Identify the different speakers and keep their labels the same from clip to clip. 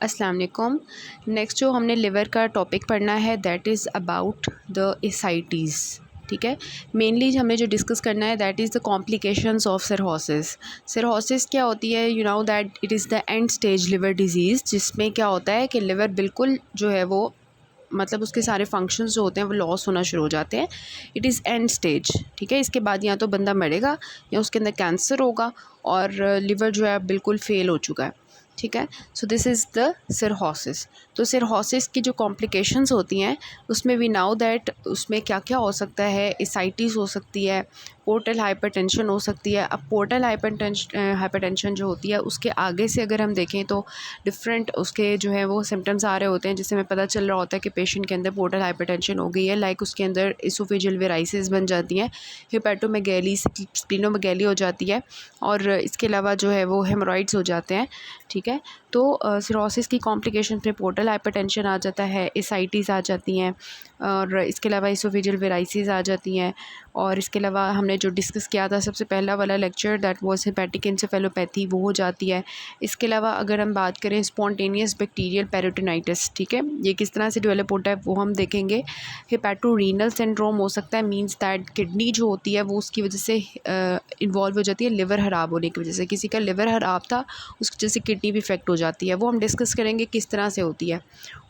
Speaker 1: अस्सलाम वालेकुम। नेक्स्ट जो हमने लिवर का टॉपिक पढ़ना है दैट इज़ अबाउट द एसाइटीज़। ठीक है, मेनली हमें जो डिस्कस करना है that is the complications of cirrhosis. Cirrhosis क्या होती है, you know that it is the end stage liver disease, जिसमें क्या होता है कि लिवर बिल्कुल जो है वो मतलब उसके सारे फंक्शंस जो होते हैं वो लॉस होना शुरू हो जाते हैं। It is and stage. ठीक है, इसके बाद या तो बंदा मरेगा या उसके अंदर कैंसर होगा और लिवर जो है बिल्कुल फेल हो चुका है। ठीक है, so this is the cirrhosis. तो सिरहोसिस की जो कॉम्प्लिकेशंस होती हैं उसमें वी नाउ दैट उसमें क्या क्या हो सकता है। एसाइटिस हो सकती है, पोर्टल हाइपरटेंशन हो सकती है। अब पोर्टल हाइपरटेंशन जो होती है उसके आगे से अगर हम देखें तो डिफरेंट उसके जो है वो सिम्टम्स आ रहे होते हैं, जिससे हमें पता चल रहा होता है कि पेशेंट के अंदर पोर्टल हाइपरटेंशन हो गई है। लाइक उसके अंदर इसोफेजियल वेराइसिस बन जाती हैं, हिपैटोमेगैली, स्प्लीनोमेगैली हो जाती है और इसके अलावा जो है वो हेमोरॉइड्स हो जाते हैं। ठीक है, तो सिरोसिस की कॉम्प्लिकेशन में पोर्टल हाइपरटेंशन आ जाता है, एसाइटिस आ जाती हैं और इसके अलावा इसोफेजियल वेराइसिस आ जाती हैं। और इसके अलावा हमने जो डिस्कस किया था सबसे पहला वाला lecture that was hepatic encephalopathy, वो हो जाती है। इसके अलावा अगर हम बात करें स्पॉन्टेनियस बैक्टीरियल पेरिटोनाइटिस, ठीक है, ये किस तरह से डेवलप होता है वो हम देखेंगे। हिपैटोरीनल सिंड्रोम हो सकता है, मींस दैट किडनी जो होती है वो उसकी वजह से इन्वॉल्व हो जाती है, लिवर ख़राब होने की वजह से। किसी का लिवर ख़राब था उसकी वजह से किडनी भी इफेक्ट हो जाती है, वो हम डिस्कस करेंगे किस तरह से होती है।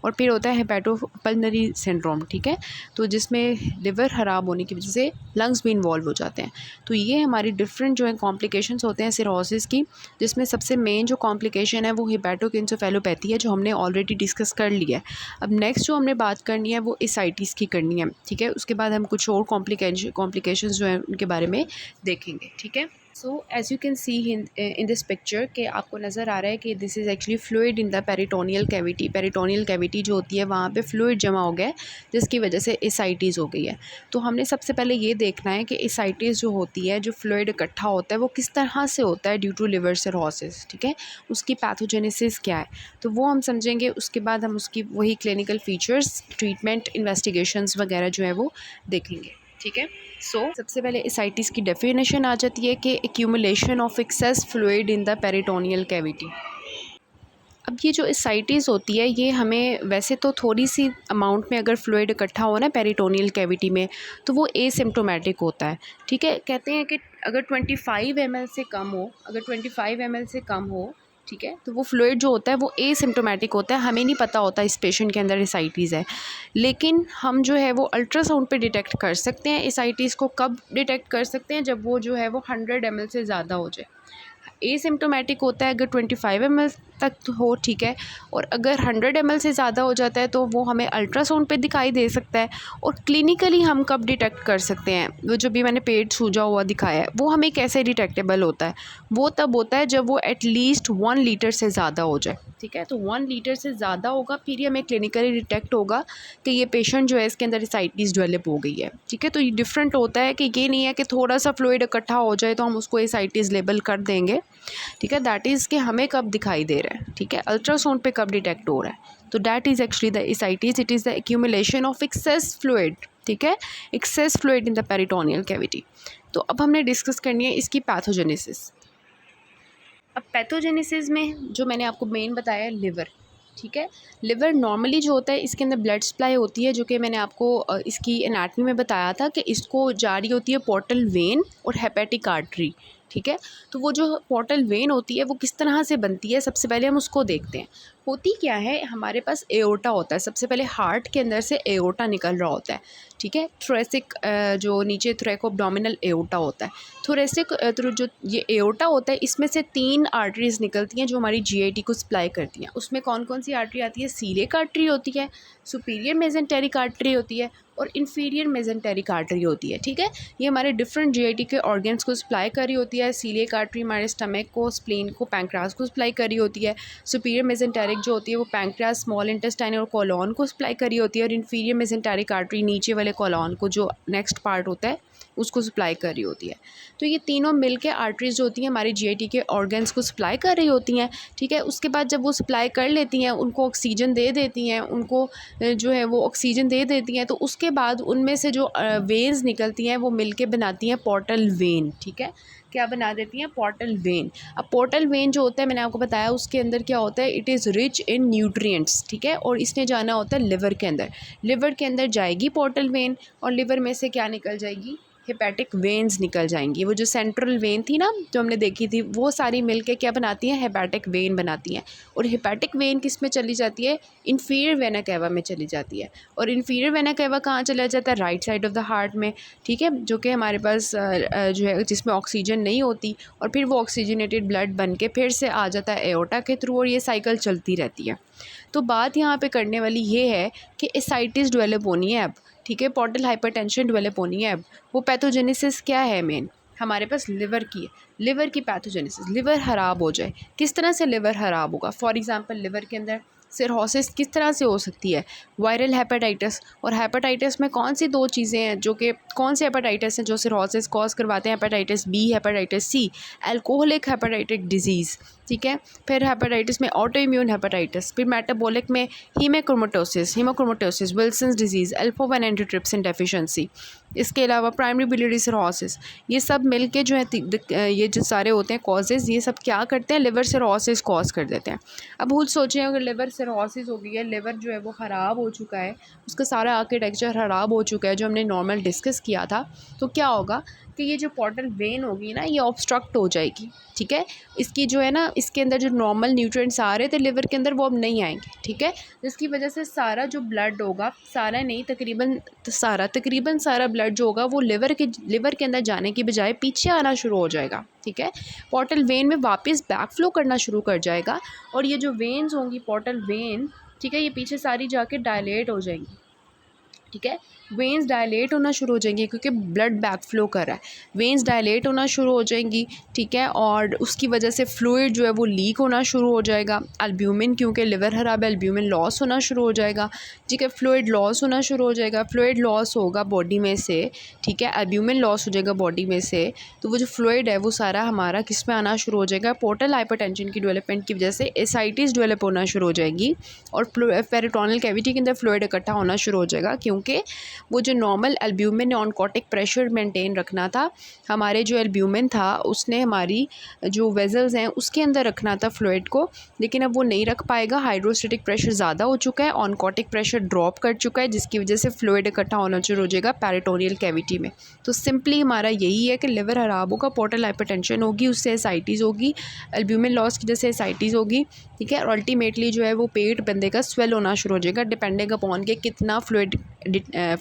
Speaker 1: और फिर होता है हेपेटोपल्मोनरी सिंड्रोम, ठीक है, तो जिसमें लिवर ख़राब होने की वजह से लंग्स भी इन्वॉल्व हो जाते हैं। तो ये हमारी डिफरेंट जो है कॉम्प्लिकेशंस होते हैं सिरोसिस की, जिसमें सबसे मेन जो कॉम्प्लिकेशन है वो हिपैटिक एन्सेफेलोपैथी है, जो हमने ऑलरेडी डिस्कस कर लिया है। अब नेक्स्ट जो हमने बात करनी है वो एसाइटिस की करनी है। ठीक है, उसके बाद हम कुछ और कॉम्प्लिकेशंस जो हैं उनके बारे में देखेंगे। ठीक है, so as you can see in this picture कि आपको नज़र आ रहा है कि this is actually fluid in the peritoneal cavity. Peritoneal cavity जो होती है वहाँ पे फ्लूइड जमा हो गया है, जिसकी वजह से एसाइटिस हो गई है। तो हमने सबसे पहले ये देखना है कि एसाइटिस जो होती है, जो फ्लूइड इकट्ठा होता है, वो किस तरह से होता है ड्यू टू लिवर सिरोसिस। ठीक है, उसकी पैथोजेनेसिस क्या है तो वो हम समझेंगे। उसके बाद हम उसकी वही क्लिनिकल फीचर्स, ट्रीटमेंट, इन्वेस्टिगेशंस वगैरह जो है वो देखेंगे। ठीक है, सबसे पहले एसाइटिस की डेफिनेशन आ जाती है कि accumulation of access fluid in the peritoneal cavity. अब ये जो एसाइटिस होती है ये हमें वैसे तो थोड़ी सी अमाउंट में अगर फ्लूइड इकट्ठा हो ना पेरिटोनियल कैविटी में तो वो एसिम्प्टोमेटिक होता है। ठीक है, कहते हैं कि अगर 25 ml से कम हो, अगर 25 ml से कम हो, ठीक है, तो वो फ्लूइड जो होता है वो एसिम्प्टोमेटिक होता है, हमें नहीं पता होता इस पेशेंट के अंदर एसाइटिस है। लेकिन हम जो है वो अल्ट्रासाउंड पे डिटेक्ट कर सकते हैं एसाइटिस को। कब डिटेक्ट कर सकते हैं? जब वो जो है वो 100 ml से ज़्यादा हो जाए। एसिम्प्टोमेटिक होता है अगर 25 ml तक हो, ठीक है, और अगर 100 ml से ज़्यादा हो जाता है तो वो हमें अल्ट्रासाउंड पे दिखाई दे सकता है। और क्लिनिकली हम कब डिटेक्ट कर सकते हैं? वो जो भी मैंने पेट सूजा हुआ दिखाया है वो हमें कैसे डिटेक्टेबल होता है? वो तब होता है जब वो एटलीस्ट 1 लीटर से ज़्यादा हो जाए। ठीक है, तो 1 लीटर से ज़्यादा होगा फिर ही हमें क्लिनिकली डिटेक्ट होगा कि ये पेशेंट जो है इसके अंदर एसाइटिस डेवलप हो गई है। ठीक है, तो ये डिफरेंट होता है कि ये नहीं है कि थोड़ा सा फ्लूइड इकट्ठा हो जाए तो हम उसको एसाइटिस लेबल कर देंगे। ठीक है, दैट इज़ कि हमें कब दिखाई दे रहा है। ठीक है, अल्ट्रासाउंड पे कब डिटेक्ट हो रहा है, तो that is actually the ascites. It is the accumulation of access fluid. ठीक है, access fluid in the peritoneal cavity. तो अब हमने डिस्कस करनी है इसकी पैथोजेनेसिस। अब पैथोजेनेसिस में जो मैंने आपको मेन बताया है लिवर। ठीक है, लिवर नॉर्मली जो होता है इसके अंदर ब्लड सप्लाई होती है, जो कि मैंने आपको इसकी एनाटमी में बताया था कि इसको जारी होती है पोर्टल वेन और हेपेटिक आर्टरी। ठीक है, तो वो जो पोर्टल वेन होती है वो किस तरह से बनती है, सबसे पहले हम उसको देखते हैं। होती क्या है, हमारे पास एओर्टा होता है, सबसे पहले हार्ट के अंदर से एओर्टा निकल रहा होता है। ठीक है, थोरेसिक जो नीचे थोरैकोअब्डोमिनल एओर्टा होता है, थोरेसिक जो ये एओर्टा होता है इसमें से 3 आर्टरीज़ निकलती हैं जो हमारी जीआईटी को सप्लाई करती हैं। उसमें कौन कौन सी आर्टरी आती है? सीलियक आर्टरी होती है, सुपीरियर मेजेंटेरिक आर्टरी होती है और इन्फीरियर मेजेंटेरिक आर्टरी होती है। ठीक है, ये हमारे डिफरेंट जीआईटी के ऑर्गन्स को सप्लाई कर रही होती है। सीलियक आर्टरी हमारे स्टमक को, स्प्लीन को, पैंक्रियास को सप्लाई कर रही होती है। सुपीरियर मेजेंटेरिक जो होती है वो पैंक्रियास, स्मॉल इंटेस्टाइन और कोलोन को सप्लाई कर रही होती है। और इन्फीरियर मेजेंटेरिक आर्टरी नीचे वाले कोलोन को, जो नेक्स्ट पार्ट होता है उसको सप्लाई कर रही होती है। तो ये तीनों मिल के आर्टरीज जो होती हैं हमारे GIT के ऑर्गन्स को सप्लाई कर रही होती हैं, ठीक है। उसके बाद जब वो सप्लाई कर लेती हैं, उनको ऑक्सीजन दे देती हैं, उनको जो है वो ऑक्सीजन दे देती हैं, तो उसके बाद उनमें से जो वेन्स निकलती हैं वो मिल के बनाती हैं पोर्टल वेन, ठीक है। क्या बना देती हैं? Portal vein. अब पोर्टल वेन जो होता है मैंने आपको बताया उसके अंदर क्या होता है, it is rich in nutrients, ठीक है। और इसने जाना होता है लिवर के अंदर, लिवर के अंदर जाएगी पोर्टल वेन और लिवर में से क्या निकल जाएगी? हेपेटिक वेन्स निकल जाएंगी। वो जो सेंट्रल वेन थी ना जो हमने देखी थी, वो सारी मिलके क्या बनाती हैं? हेपेटिक वेन बनाती हैं। और हेपेटिक वेन किस में चली जाती है? इन्फीरियर वेना कैवा में चली जाती है। और इन्फीरियर वेना कैवा कहाँ चला जाता है? Right side of the heart में, ठीक है, जो कि हमारे पास जो है जिसमें ऑक्सीजन नहीं होती, और फिर वो ऑक्सीजनेटेड ब्लड बन के फिर से आ जाता है एओर्टा के थ्रू, और ये साइकिल चलती रहती है। तो बात यहाँ पे करने वाली ये है कि एसाइटिस डेवलप होनी है अब, ठीक है, पोर्टल हाइपरटेंशन डेवलप होनी है अब। वो पैथोजेनेसिस क्या है? मेन हमारे पास लिवर की है, लिवर की पैथोजेनेसिस। लिवर ख़राब हो जाए, किस तरह से लिवर ख़राब होगा? फॉर एग्जांपल लिवर के अंदर सिरहोसिस किस तरह से हो सकती है? Viral hepatitis. और हेपेटाइटिस में कौन सी दो चीज़ें हैं जो कि कौन से हेपेटाइटिस हैं जो सिरहोसिस कॉज करवाते हैं? Hepatitis B, hepatitis C, alcoholic hepatitic disease, ठीक है। फिर हेपेटाइटिस में ऑटो इम्यून हेपेटाइटिस, फिर मेटाबॉलिक में haemochromatosis, Wilson's disease, alpha 1 antitrypsin deficiency. इसके अलावा प्राइमरी बिलियरी सिरहोसिस, ये सब मिल के जो है ये जो सारे होते हैं कॉजेज़, ये सब क्या करते हैं? लिवर सिरहोसिस कॉज कर देते हैं। अब खुद सोचें अगर लिवर सिरहोसिस हो गई है, लिवर जो है वो ख़राब हो चुका है, उसका सारा आर्किटेक्चर ख़राब हो चुका है जो हमने नॉर्मल डिस्कस किया था, तो क्या होगा कि ये जो पोर्टल वेन होगी ना ये ऑब्स्ट्रक्ट हो जाएगी, ठीक है। इसकी जो है ना इसके अंदर जो नॉर्मल न्यूट्रिएंट्स आ रहे थे लिवर के अंदर वो अब नहीं आएंगे, ठीक है। जिसकी वजह से सारा जो ब्लड होगा, सारा नहीं तकरीबन सारा ब्लड जो होगा वो लिवर के अंदर जाने की बजाय पीछे आना शुरू हो जाएगा, ठीक है। पोर्टल वेन में वापस बैक फ्लो करना शुरू कर जाएगा, और ये जो वेन्स होंगी पोर्टल वेन, ठीक है, ये पीछे सारी जाके डायलेट हो जाएंगी, ठीक है। वेन्स डायलेट होना शुरू हो जाएंगी क्योंकि ब्लड बैक फ्लो कर रहा है, वेन्स डायलेट होना शुरू हो जाएंगी, ठीक है। और उसकी वजह से फ्लूइड जो है वो लीक होना शुरू हो जाएगा। अल्ब्यूमिन, क्योंकि लिवर खराब है, अल्ब्यूमिन लॉस होना शुरू हो जाएगा, ठीक है। फ्लूइड लॉस होना शुरू हो जाएगा, फ्लूइड लॉस होगा बॉडी में से, ठीक है, अल्ब्यूमिन लॉस हो जाएगा बॉडी में से, तो वो जो फ्लूइड है वो सारा हमारा किस में आना शुरू हो जाएगा? पोर्टल हाइपरटेंशन की डेवलपमेंट की वजह से एसाइटिस डेवलप होना शुरू हो जाएगी, और पेरिटोनल कैविटी के अंदर फ्लूइड इकट्ठा होना शुरू हो जाएगा, क्योंकि वो जो normal albumin oncotic pressure maintain रखना था, हमारे जो एल्ब्यूमिन था उसने हमारी जो वेजल्स हैं उसके अंदर रखना था फ्लूइड को, लेकिन अब वो नहीं रख पाएगा। हाइड्रोस्टेटिक प्रेशर ज़्यादा हो चुका है, ऑनकोटिक प्रेशर ड्रॉप कर चुका है, जिसकी वजह से फ्लूइड इकट्ठा होना शुरू हो जाएगा पेरिटोनियल कैविटी में। तो सिंपली हमारा यही है कि लिवर खराब होगा, पोर्टल हाइपरटेंशन होगी, उससे एसाइटिस होगी, एल्ब्यूमिन लॉस की वजह से एसाइटिस होगी, ठीक है। और अल्टीमेटली जो है वो पेट बंदे का स्वेल होना शुरू हो जाएगा, डिपेंडिंग अपॉन के कितना फ्लूइड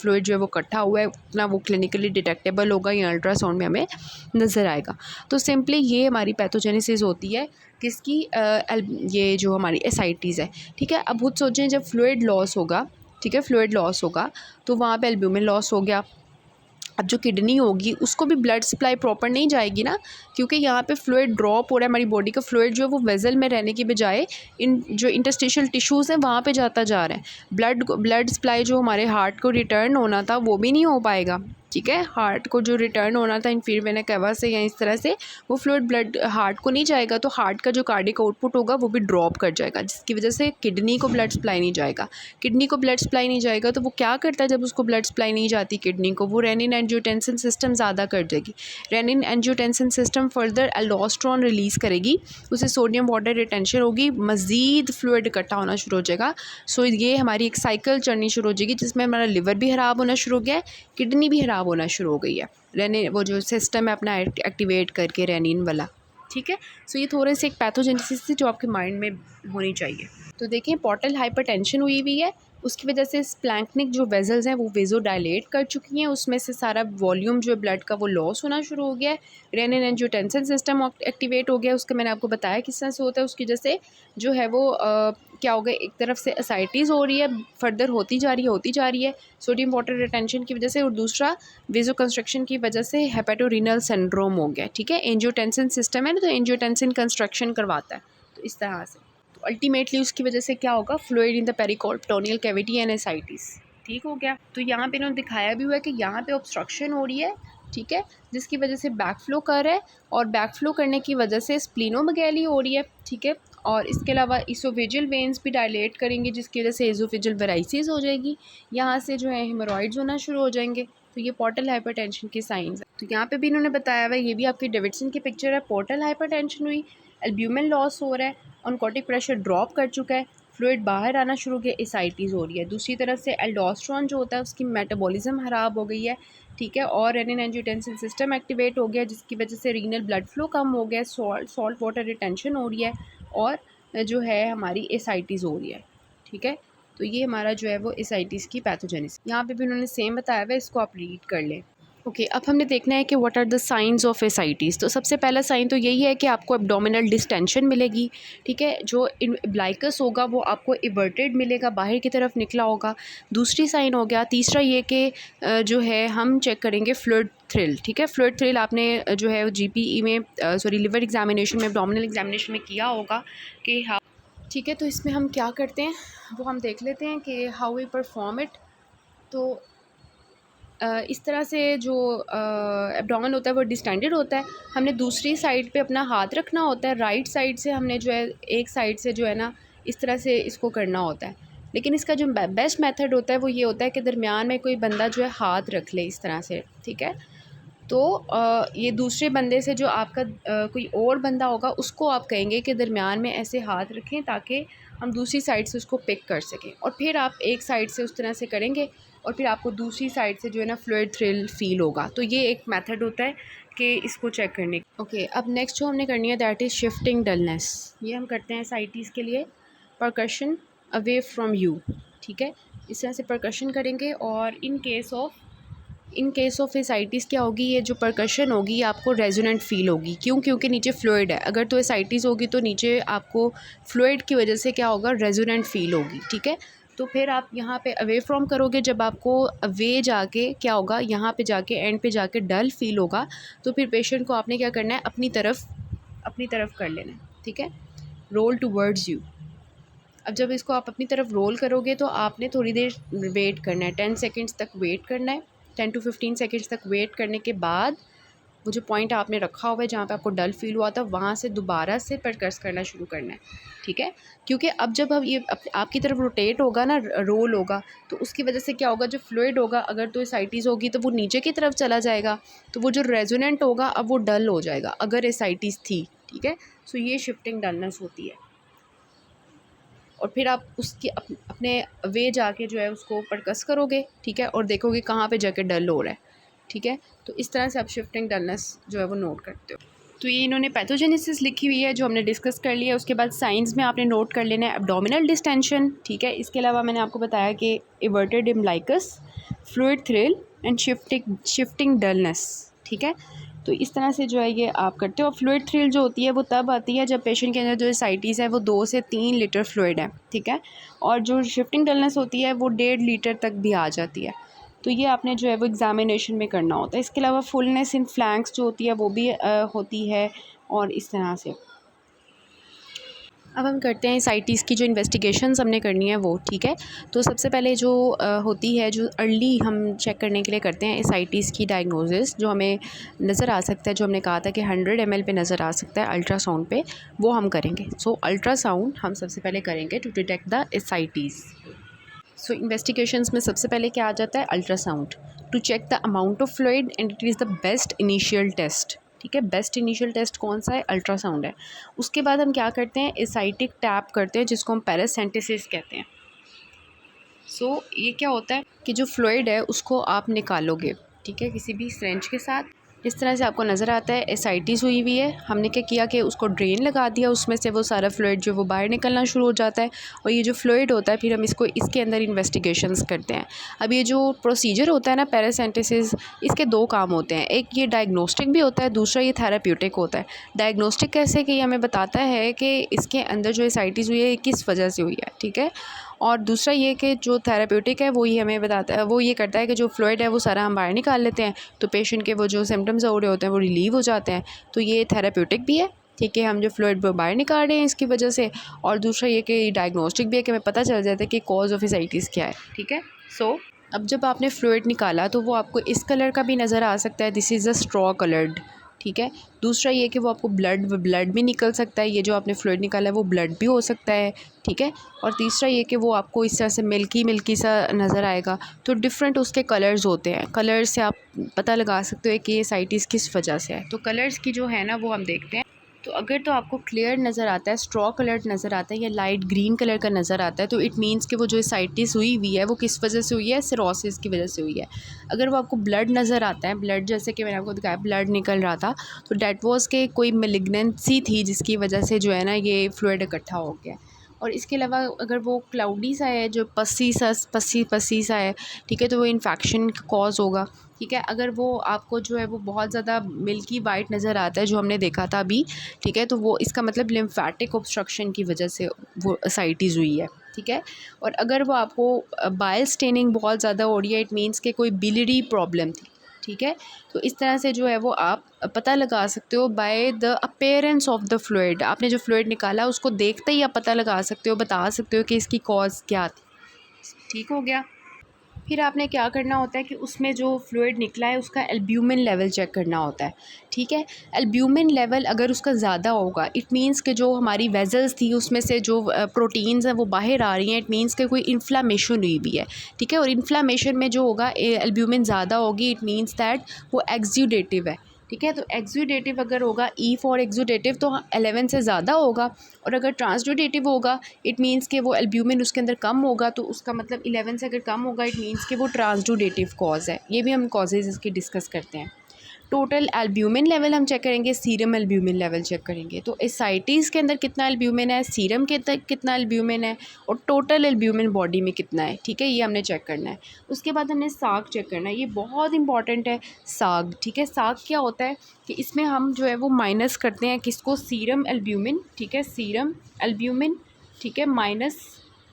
Speaker 1: जो है वो इकट्ठा हुआ है, उतना वो क्लिनिकली डिटेक्टेबल होगा या अल्ट्रासाउंड में हमें नज़र आएगा। तो सिंपली ये हमारी पैथोजेनेसिस होती है किसकी? ये जो हमारी एसाइटिस है, ठीक है। अब खुद सोचें जब फ्लूइड लॉस होगा, ठीक है, फ्लूइड लॉस होगा तो वहाँ पे एल्ब्यूमिन लॉस हो गया। अब जो किडनी होगी उसको भी ब्लड सप्लाई प्रॉपर नहीं जाएगी ना, क्योंकि यहाँ पे फ्लूइड ड्रॉप हो रहा है, हमारी बॉडी का फ्लूइड जो है वो वेजल में रहने की बजाय इन जो इंटरस्टिशियल टिश्यूज़ हैं वहाँ पे जाता जा रहा है। ब्लड सप्लाई जो हमारे हार्ट को रिटर्न होना था वो भी नहीं हो पाएगा, ठीक है। हार्ट को जो रिटर्न होना था इन्फीरियर वेना कैवा से या इस तरह से, वो फ्लूइड ब्लड हार्ट को नहीं जाएगा, तो हार्ट का जो कार्डिक आउटपुट होगा वो भी ड्रॉप कर जाएगा, जिसकी वजह से किडनी को ब्लड सप्लाई नहीं जाएगा। किडनी को ब्लड सप्लाई नहीं जाएगा तो वो क्या करता है? जब उसको ब्लड सप्लाई नहीं जाती किडनी को, वो रेनिन एंजियोटेंसिन सिस्टम ज़्यादा कर देगी। Renin angiotensin system further aldosterone release करेगी, उससे सोडियम वाटर रिटेंशन होगी, मज़ीद फ्लूइड इकट्ठा होना शुरू हो जाएगा। सो ये हमारी एक साइकिल चलनी शुरू हो जाएगी, जिसमें हमारा लिवर भी ख़राब होना शुरू हो गया है, किडनी भी ख़राब होना शुरू हो गई है, रेनिन वो जो सिस्टम है अपना एक्टिवेट करके रेनिन वाला, ठीक है। सो ये थोड़े से एक पैथोजेनेसिस थी जो आपके माइंड में होनी चाहिए। तो देखिए पोर्टल हाइपरटेंशन हुई है, उसकी वजह से स्प्लैंक्निक जो वेजल्स हैं वो वेजो डायलेट कर चुकी हैं, उसमें से सारा वॉल्यूम जो है ब्लड का वो लॉस होना शुरू हो गया है। रेनिन एंजियोटेंसिन सिस्टम एक्टिवेट हो गया, उसका मैंने आपको बताया किस तरह से होता है। उसकी वजह से जो है वो क्या हो गया, एक तरफ से एसाइटिस हो रही है, फर्दर होती जा रही है सोडियम वाटर रिटेंशन की वजह से, और दूसरा वेजो कंस्ट्रक्शन की वजह से हेपेटोरीनल सिंड्रोम हो गया, ठीक है। एंजियोटेंसिन सिस्टम है ना, तो एंजियोटेंसिन कंस्ट्रक्शन करवाता है, तो इस तरह से अल्टीमेटली उसकी वजह से क्या होगा? Fluid in the peritoneal cavity and ascites, ठीक हो गया। तो यहाँ पे इन्होंने दिखाया भी हुआ है कि यहाँ पे ऑब्स्ट्रक्शन हो रही है, ठीक है, जिसकी वजह से बैक फ्लो कर रहा है और बैक फ्लो करने की वजह से स्प्लीनोमेगैली हो रही है। ठीक है, और इसके अलावा इसोफेजियल वेन्स भी डायलेट करेंगे, जिसकी वजह से एसोफेजियल वेराइसिस हो जाएगी, यहाँ से जो है हेमोरॉइड्स होना शुरू हो जाएंगे। तो ये पोर्टल हाइपरटेंशन के साइंस है। तो यहाँ पे भी इन्होंने बताया हुआ है, ये भी आपकी डेविडसन की पिक्चर है। पोर्टल हाइपरटेंशन हुई, एल्ब्यूमिन लॉस हो रहा है, ऑनकोटिक प्रेशर ड्रॉप कर चुका है, फ्लूइड बाहर आना शुरू हो गया, एसाइटिस हो रही है। दूसरी तरफ से एल्डोस्टेरोन जो होता है उसकी मेटाबॉलिज्म ख़राब हो गई है। ठीक है, और रेनिन एंजियोटेंसिन सिस्टम एक्टिवेट हो गया, जिसकी वजह से रीनल ब्लड फ्लो कम हो गया, सॉल्ट वाटर रिटेंशन हो रही है और जो है हमारी एसाइटिस हो रही है। ठीक है, तो ये हमारा जो है वो एसाइटिस की पैथोजेनेसिस, यहाँ पे भी उन्होंने सेम बताया हुआ है, इसको आप रीड कर लें। ओके, अब हमने देखना है कि what are the science of ascites. तो सबसे पहला साइन तो यही है कि आपको एब्डोमिनल डिस्टेंशन मिलेगी। ठीक है, जो इम्ब्लाइकस होगा वो आपको इवर्टेड मिलेगा, बाहर की तरफ निकला होगा। दूसरी साइन हो गया। तीसरा ये कि जो है हम चेक करेंगे फ्लूइड थ्रिल। ठीक है, फ्लूइड थ्रिल आपने जो है जीपीई में लिवर एग्जामिनेशन में, एब्डोमिनल एग्जामिनेशन में किया होगा कि हाँ। ठीक है, तो इसमें हम क्या करते हैं वो हम देख लेते हैं कि हाउ वी परफॉर्म इट। तो इस तरह से जो एब्डोमेन होता है वो डिस्टेंडेड होता है। हमने दूसरी साइड पे अपना हाथ रखना होता है, राइट साइड से हमने जो है एक साइड से जो है ना इस तरह से इसको करना होता है। लेकिन इसका जो बेस्ट मेथड होता है वो ये होता है कि दरमियान में कोई बंदा जो है हाथ रख ले इस तरह से। ठीक है, तो ये दूसरे बंदे से जो आपका कोई और बंदा होगा उसको आप कहेंगे कि दरमियान में ऐसे हाथ रखें ताकि हम दूसरी साइड से उसको पिक कर सकें, और फिर आप एक साइड से उस तरह से करेंगे और फिर आपको दूसरी साइड से जो है ना फ्लूइड थ्रिल फील होगा। तो ये एक मेथड होता है कि इसको चेक करने। ओके, अब नेक्स्ट जो हमने करनी है दैट इज़ शिफ्टिंग डलनेस। ये हम करते हैं एसाइटिस के लिए, परकशन अवे फ्रॉम यू। ठीक है, इस तरह से परकशन करेंगे और इन केस ऑफ एसाइटिस क्या होगी, ये जो परकशन होगी ये आपको रेजोनेंट फील होगी। क्यों? क्योंकि नीचे फ्लूइड है। अगर तो एसाइटिस होगी तो नीचे आपको फ्लूइड की वजह से क्या होगा, रेजोनेंट फील होगी। ठीक है, तो फिर आप यहाँ पे अवे फ्रॉम करोगे, जब आपको अवे जाके क्या होगा, यहाँ पे जाके एंड पे जाके डल फील होगा, तो फिर पेशेंट को आपने क्या करना है, अपनी तरफ कर लेना है। ठीक है, रोल टूवर्ड्स यू। अब जब इसको आप अपनी तरफ रोल करोगे तो आपने थोड़ी देर वेट करना है, 10 सेकेंड्स तक वेट करना है। 10 to 15 सेकेंड्स तक वेट करने के बाद वो जो पॉइंट आपने रखा हुआ है जहाँ पे आपको डल फील हुआ था वहाँ से दोबारा से परकस करना शुरू करना है। ठीक है, क्योंकि अब जब अब ये आपकी तरफ रोटेट होगा ना, रोल होगा, तो उसकी वजह से क्या होगा, जो फ्लूइड होगा अगर तो एसाइटिस होगी तो वो नीचे की तरफ चला जाएगा, तो वो जो रेजोनेंट होगा अब वो डल हो जाएगा अगर एसाइटिस थी। ठीक है, सो ये शिफ्टिंग डलनेस होती है। और फिर आप उसके अपने वे जाके जो है उसको परकस करोगे। ठीक है, और देखोगे कहाँ पे जाके डल हो रहा है। ठीक है, तो इस तरह से आप शिफ्टिंग डलनेस जो है वो नोट करते हो। तो ये इन्होंने पैथोजेनेसिस लिखी हुई है जो हमने डिस्कस कर लिया है। उसके बाद साइंस में आपने नोट कर लेना है एब्डोमिनल डिस्टेंशन। ठीक है, इसके अलावा मैंने आपको बताया कि everted umbilicus, fluid thrill and shifting dullness. ठीक है, तो इस तरह से जो है ये आप करते हो। फ्लूइड थ्रिल जो होती है वो तब आती है जब पेशेंट के अंदर जो एसाइटिस है वो 2 से 3 लीटर फ्लूइड है। ठीक है, और जो शिफ्टिंग डलनेस होती है वो 1.5 लीटर तक भी आ जाती है। तो ये आपने जो है वो एग्जामिनेशन में करना होता है। इसके अलावा फुलनेस इन फ्लैंक्स जो होती है वो भी होती है, और इस तरह से। अब हम करते हैं एसाइटिस की जो इन्वेस्टिगेशंस हमने करनी है वो। ठीक है, तो सबसे पहले जो होती है, जो अर्ली हम चेक करने के लिए करते हैं एसाइटिस की डायग्नोसिस, जो हमें नज़र आ सकता है, जो हमने कहा था कि 100 ml पे नज़र आ सकता है अल्ट्रासाउंड पे, वो हम करेंगे। सो अल्ट्रासाउंड हम सबसे पहले करेंगे to detect the ascites. So investigations में सबसे पहले क्या आ जाता है, ultrasound to check the amount of fluid, and it is the best initial test. ठीक है, बेस्ट इनिशियल टेस्ट कौन सा है, अल्ट्रासाउंड है। उसके बाद हम क्या करते हैं, एसाइटिक टैप करते हैं, जिसको हम पैरासेंटेसिस कहते हैं। सो ये क्या होता है कि जो फ्लूइड है उसको आप निकालोगे। ठीक है, किसी भी सिरिंज के साथ इस तरह से आपको नज़र आता है एसाइटिस हुई हुई है। हमने क्या किया कि उसको ड्रेन लगा दिया, उसमें से वो सारा फ्लूइड जो वो बाहर निकलना शुरू हो जाता है, और ये जो फ्लूइड होता है फिर हम इसको इसके अंदर इन्वेस्टिगेशंस करते हैं। अब ये जो प्रोसीजर होता है ना पैरासेंटेसिस, इसके 2 काम होते हैं। एक ये डायग्नोस्टिक भी होता है, दूसरा ये थेराप्यूटिक होता है। डायग्नोस्टिक कैसे, कि ये हमें बताता है कि इसके अंदर जो एसाइटिस हुई है ये किस वजह से हुई है। ठीक है, और दूसरा ये कि जो थेराप्यूटिक है वो ये हमें बताता है, वो ये करता है कि जो फ्लूइड है वो सारा हम बाहर निकाल लेते हैं, तो पेशेंट के वो जो सिम्टम्स हो रहे होते हैं वो रिलीव हो जाते हैं। तो ये थेराप्यूटिक भी है। ठीक है, हम जो फ्लूइड बाहर निकाल रहे हैं इसकी वजह से, और दूसरा ये कि डायग्नोस्टिक भी है कि हमें पता चल जाता है कि कॉज ऑफ एसाइटिस क्या है। ठीक है, सो अब जब आपने फ्लूइड निकाला तो वो आपको इस कलर का भी नज़र आ सकता है, this is a straw coloured, ठीक है। दूसरा ये कि वो आपको ब्लड भी निकल सकता है, ये जो आपने फ्लूइड निकाला है वो ब्लड भी हो सकता है, ठीक है। और तीसरा ये कि वो आपको इस तरह से मिल्की सा नज़र आएगा। तो डिफरेंट उसके कलर्स होते हैं, कलर से आप पता लगा सकते हो कि ये साइटिस किस वजह से है। तो कलर्स की जो है ना वो हम देखते हैं। तो अगर तो आपको क्लियर नज़र आता है, स्ट्रॉ कलर नज़र आता है या लाइट ग्रीन कलर का नज़र आता है, तो इट मीन्स कि वो जो साइटिस हुई हुई है वो किस वजह से हुई है, सिरोसिस की वजह से हुई है। अगर वो आपको ब्लड नज़र आता है, ब्लड जैसे कि मैंने आपको दिखाया ब्लड निकल रहा था, तो डेट वॉज के कोई मेलिग्नेंसी थी जिसकी वजह से जो है ना ये फ्लूइड इकट्ठा हो गया। और इसके अलावा अगर वो क्लाउडी सा है, जो पसी सा है, ठीक है, तो वो इन्फेक्शन कॉज होगा, ठीक है। अगर वो आपको जो है वो बहुत ज़्यादा मिल्की वाइट नज़र आता है जो हमने देखा था अभी, ठीक है, तो वो इसका मतलब लिम्फेटिक ऑब्स्ट्रक्शन की वजह से वो असाइटिस हुई है, ठीक है। और अगर वो आपको बाइल स्टेनिंग बहुत ज़्यादा हो रही है, इट मीन्स के कोई बिलियरी प्रॉब्लम थी, ठीक है। तो इस तरह से जो है वो आप पता लगा सकते हो by the appearance of the fluid. आपने जो फ्लूइड निकाला उसको देखते ही आप पता लगा सकते हो, बता सकते हो कि इसकी कॉज क्या थी, ठीक हो गया। फिर आपने क्या करना होता है कि उसमें जो फ्लूइड निकला है उसका एल्ब्यूमिन लेवल चेक करना होता है, ठीक है। एल्ब्यूमिन लेवल अगर उसका ज़्यादा होगा, इट मीन्स कि जो हमारी वेजल्स थी उसमें से जो प्रोटीन्स हैं वो बाहर आ रही हैं, इट मीन्स कि कोई इन्फ्लामेशन हुई भी है, ठीक है। और इन्फ्लामेशन में जो होगा एल्ब्यूमिन ज़्यादा होगी, इट मीन्स दैट वो एक्सुडेटिव है, ठीक है। तो एक्सुडेटिव अगर होगा, ई फॉर एक्सुडेटिव, तो 11 से ज़्यादा होगा। और अगर ट्रांसुडेटिव होगा, इट मीन्स कि वो एल्ब्यूमिन उसके अंदर कम होगा, तो उसका मतलब 11 से अगर कम होगा, इट मीन्स कि वो ट्रांसुडेटिव कॉज है। ये भी हम कॉजेज़ इसकी डिस्कस करते हैं। टोटल एल्ब्यूमिन लेवल हम चेक करेंगे, सीरम एल्ब्यूमिन लेवल चेक करेंगे। तो एसाइटिस के अंदर कितना एल्ब्यूमिन है, सीरम के अंदर कितना एल्ब्यूमिन है, और टोटल एल्ब्यूमिन बॉडी में कितना है, ठीक है, ये हमने चेक करना है। उसके बाद हमने साग चेक करना है, ये बहुत इंपॉर्टेंट है साग, ठीक है। साग क्या होता है कि इसमें हम जो है वो माइनस करते हैं किसको, सीरम एल्ब्यूमिन, ठीक है, सीरम एल्ब्यूमिन, ठीक है, माइनस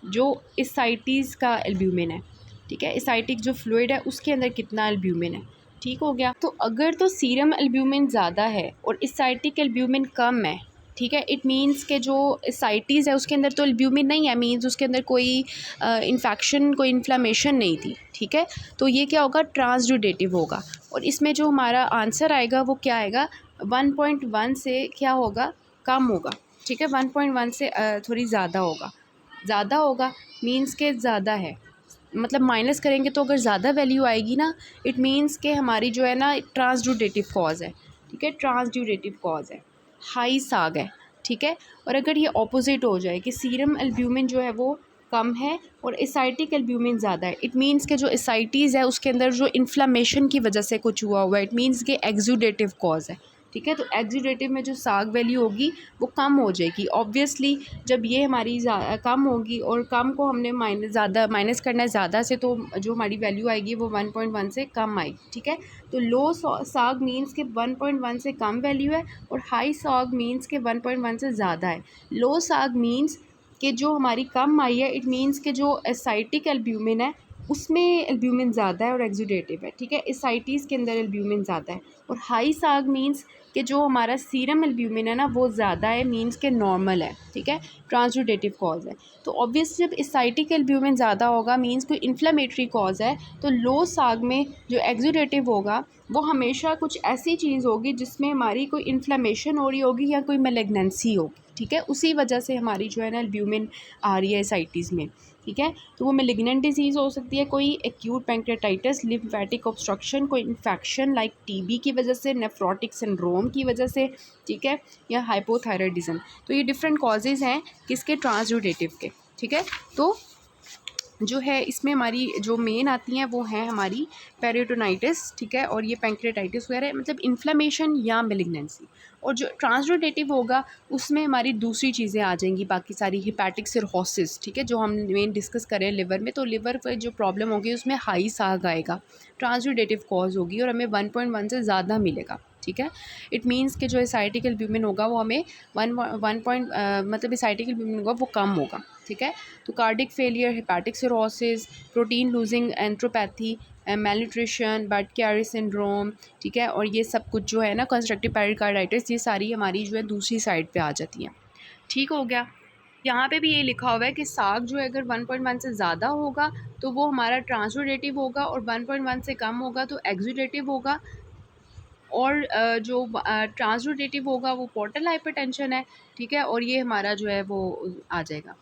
Speaker 1: जो एसाइटिस का एल्ब्यूमिन है, ठीक है। एसाइटिक जो फ्लूइड है उसके अंदर कितना एल्ब्यूमिन है, ठीक हो गया। तो अगर तो सीरम एल्ब्यूमिन ज़्यादा है और एसाइटिक एल्ब्यूमिन कम है, ठीक है, इट मीन्स के जो एसाइटिस है उसके अंदर तो एल्ब्यूमिन नहीं है, मीन्स उसके अंदर कोई इन्फेक्शन, कोई इन्फ्लामेशन नहीं थी, ठीक है। तो ये क्या होगा, ट्रांसड्यूडेटिव होगा। और इसमें जो हमारा आंसर आएगा वो क्या आएगा, 1.1 से क्या होगा, कम होगा, ठीक है। 1.1 से थोड़ी ज़्यादा होगा मीन्स के ज़्यादा है, मतलब माइनस करेंगे तो अगर ज़्यादा वैल्यू आएगी ना, इट मीन्स के हमारी जो है ना ट्रांसड्यूडेटिव कॉज है, ठीक है, ट्रांसड्यूडेटिव कॉज है, हाई साग है, ठीक है। और अगर ये ऑपोजिट हो जाए कि सीरम एल्ब्यूमिन जो है वो कम है और एसाइटिक एल्ब्यूमिन ज़्यादा है, इट मीन्स के जो एसाइटीज़ है उसके अंदर जो इन्फ्लामेशन की वजह से कुछ हुआ है, इट मीन्स के एक्सुडेटिव कॉज है, ठीक है। तो एक्सुडेटिव में जो साग वैल्यू होगी वो कम हो जाएगी ऑब्वियसली। जब ये हमारी कम होगी और कम को हमने माइनस करना है ज़्यादा से, तो जो हमारी वैल्यू आएगी वो 1.1 से कम आएगी, ठीक है। तो लो साग मीन्स के 1.1 से कम वैल्यू है और हाई साग मीन्स के 1.1 से ज़्यादा है। लो साग मीन्स कि जो हमारी कम आई है, इट मीन्स के जो एसाइटिक एल्ब्यूमिन है उसमें एल्ब्यूमिन ज़्यादा है और एक्सुडेटिव है, ठीक है। एसाइटीज़ के अंदर एल्ब्यूमिन ज़्यादा है। और हाई साग मीन्स कि जो हमारा सीरम एल्ब्यूमिन है ना वो ज़्यादा है, मीन्स के नॉर्मल है, ठीक है, ट्रांसड्यूडेटिव कॉज है। तो ऑब्वियसली जब एसाइटिक एल्ब्यूमिन ज़्यादा होगा मीन्स कोई इन्फ्लेमेटरी कॉज है, तो लो साग में जो एक्सुडेटिव होगा वो हमेशा कुछ ऐसी चीज़ होगी जिसमें हमारी कोई इन्फ्लेमेशन हो रही होगी या कोई मेलिग्नेंसी होगी, ठीक है। उसी वजह से हमारी जो है ना एल्ब्यूमिन आ रही है एसाइटीज़ में, ठीक है। तो वो मेलिग्नेंट डिजीज़ हो सकती है, कोई एक्यूट पैंक्रेटाइटिस, लिम्फेटिक ऑब्स्ट्रक्शन, कोई इन्फेक्शन लाइक टीबी की वजह से, नेफ्रोटिक सिंड्रोम की वजह से, ठीक है, या हाइपोथायराइडिज्म। तो ये डिफरेंट कॉजेज़ हैं किसके, ट्रांसड्यूडेटिव के, ठीक है। तो जो है इसमें हमारी जो मेन आती हैं वो हैं हमारी पेरिटोनाइटिस, ठीक है, और ये पैंक्रेटाइटिस वगैरह, मतलब इन्फ्लेमेशन या मेलिग्नेंसी। और जो ट्रांसड्यूडेटिव होगा उसमें हमारी दूसरी चीज़ें आ जाएंगी, बाकी सारी हिपैटिक सिरहोसिस, ठीक है, जो हम मेन डिस्कस करें लिवर में, तो लिवर पर जो प्रॉब्लम होगी उसमें हाई साग आएगा, ट्रांसड्यूडेटिव कॉज होगी और हमें 1.1 से ज़्यादा मिलेगा, ठीक है। इट मीन्स कि जो एसाइटिक एल्ब्यूमिन होगा वो हमें मतलब एसाइटिक एल्ब्यूमिन होगा वो कम होगा, ठीक है। तो cardiac failure, hepatic cirrhosis, protein losing enteropathy, malnutrition, Budd Chiari syndrome, ठीक है, और ये सब कुछ जो है ना कंस्ट्रक्टिव पेरिकार्डाइटिस, ये सारी हमारी जो है दूसरी साइड पे आ जाती हैं, ठीक हो गया। यहाँ पे भी ये लिखा हुआ है कि साग जो है अगर 1.1 से ज़्यादा होगा तो वो हमारा ट्रांसुडेटिव होगा, और 1.1 से कम होगा तो एक्सुडेटिव होगा, और जो ट्रांसुडेटिव होगा वो पोर्टल हाइपरटेंशन है, ठीक है। और ये हमारा जो है वो आ जाएगा।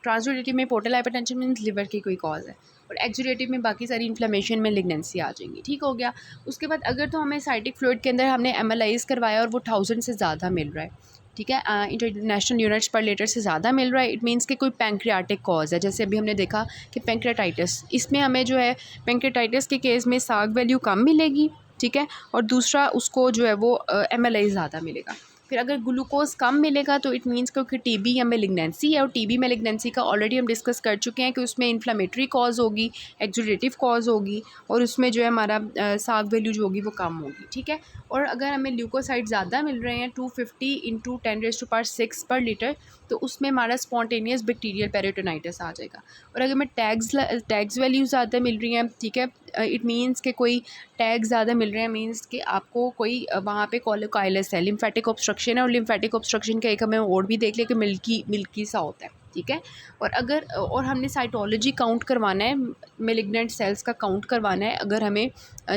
Speaker 1: ट्रांसुडेटिव में पोर्टल हाइपरटेंशन मीन्स लिवर की कोई कॉज है, और एक्सुडेटिव में बाकी सारी इन्फ्लेमेशन में लिग्नेंसी आ जाएंगी, ठीक हो गया। उसके बाद अगर तो हमें साइटिक फ्लूइड के अंदर हमने एमएलआईज करवाया और वो 1000 से ज़्यादा मिल रहा है, ठीक है, इंटरनेशनल यूनिट्स पर लीटर से ज़्यादा मिल रहा है, इट मीन्स कि कोई पैंक्रियाटिक कॉज है। जैसे अभी हमने देखा कि पैंक्रियाटाइटिस, इसमें हमें जो है पैंक्रियाटाइटिस के केस में साग वैल्यू कम मिलेगी, ठीक है, और दूसरा उसको जो है वो एमएलआई ज़्यादा मिलेगा। फिर अगर ग्लूकोज कम मिलेगा तो इट मीन्स क्योंकि टीबी या मेलिग्नेंसी है, और टीबी मेलिग्नेंसी का ऑलरेडी हम डिस्कस कर चुके हैं कि उसमें इन्फ्लेमेटरी कॉज होगी, एक्सुडेटिव कॉज होगी, और उसमें जो है हमारा साग वैल्यू जो होगी वो कम होगी, ठीक है। और अगर हमें ल्यूकोसाइड ज़्यादा मिल रहे हैं 250 इंटू 10⁻6 पर लीटर, तो उसमें हमारा स्पॉन्टेनियस बैक्टीरियल पेरिटोनाइटिस आ जाएगा। और अगर हमें टैग्स वैल्यू ज़्यादा मिल रही हैं, ठीक है, इट मीन्स कि कोई टैग ज़्यादा मिल रहे हैं, मीन्स कि आपको कोई वहाँ पे कोलेकाइलस है, लिम्फेटिक ऑब्स्ट्रक्शन है, और लिम्फेटिक ऑब्स्ट्रक्शन का एक हमें और भी देख लिया कि मिल्की सा होता है, ठीक है। और हमने साइटोलॉजी काउंट करवाना है, मेलिग्नेंट सेल्स का काउंट करवाना है अगर हमें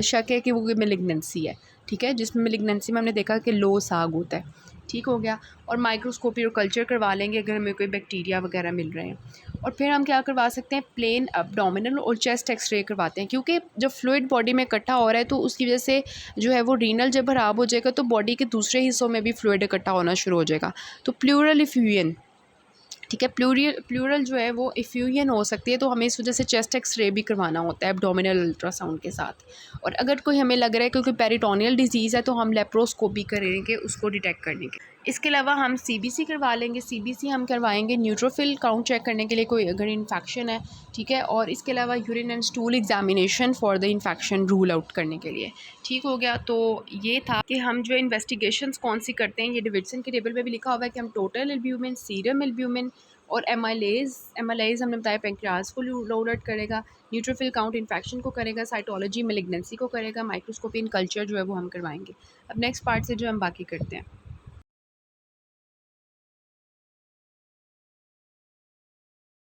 Speaker 1: शक है कि वो मेलिग्नेंसी है, ठीक है, जिसमें मेलिग्नेंसी में हमने देखा कि लो साग होता है, ठीक हो गया। और माइक्रोस्कोपी और कल्चर करवा लेंगे अगर हमें कोई बैक्टीरिया वगैरह मिल रहे हैं। और फिर हम क्या करवा सकते हैं, प्लेन एब्डोमिनल और चेस्ट एक्सरे करवाते हैं, क्योंकि जब फ्लूइड बॉडी में इकट्ठा हो रहा है तो उसकी वजह से जो है वो रीनल जब खराब हो जाएगा तो बॉडी के दूसरे हिस्सों में भी फ्लूइड इकट्ठा होना शुरू हो जाएगा, तो प्लूरल इफ्यूजन, ठीक है, प्लूरल जो है वो इफ्यूजन हो सकती है, तो हमें इस वजह से चेस्ट एक्सरे भी करवाना होता है एब्डोमिनल अल्ट्रासाउंड के साथ। और अगर कोई हमें लग रहा है क्योंकि पेरिटोनियल डिजीज़ है तो हम लेप्रोस्कोपी करेंगे उसको डिटेक्ट करने के। इसके अलावा हम सीबीसी करवा लेंगे, सीबीसी हम करवाएंगे न्यूट्रोफिल काउंट चेक करने के लिए कोई अगर इन्फेक्शन है, ठीक है। और इसके अलावा urine and stool examination for the infection rule out करने के लिए, ठीक हो गया। तो ये था कि हम जो इन्वेस्टिगेशंस कौन सी करते हैं, ये डेविडसन के टेबल पे भी लिखा हुआ है कि हम टोटल एल्ब्यूमिन, सीरम एल्ब्यूमिन और एमाइलेज हमने बताया पेंक्रियाज को रूल आउट करेगा, न्यूट्रोफिल काउंट इन्फेक्शन को करेगा, साइटोलॉजी मेलिग्नेंसी को करेगा, माइक्रोस्कोपी इन कल्चर जो है वो हम करवाएंगे। अब नेक्स्ट पार्ट से जो हम बाकी करते हैं।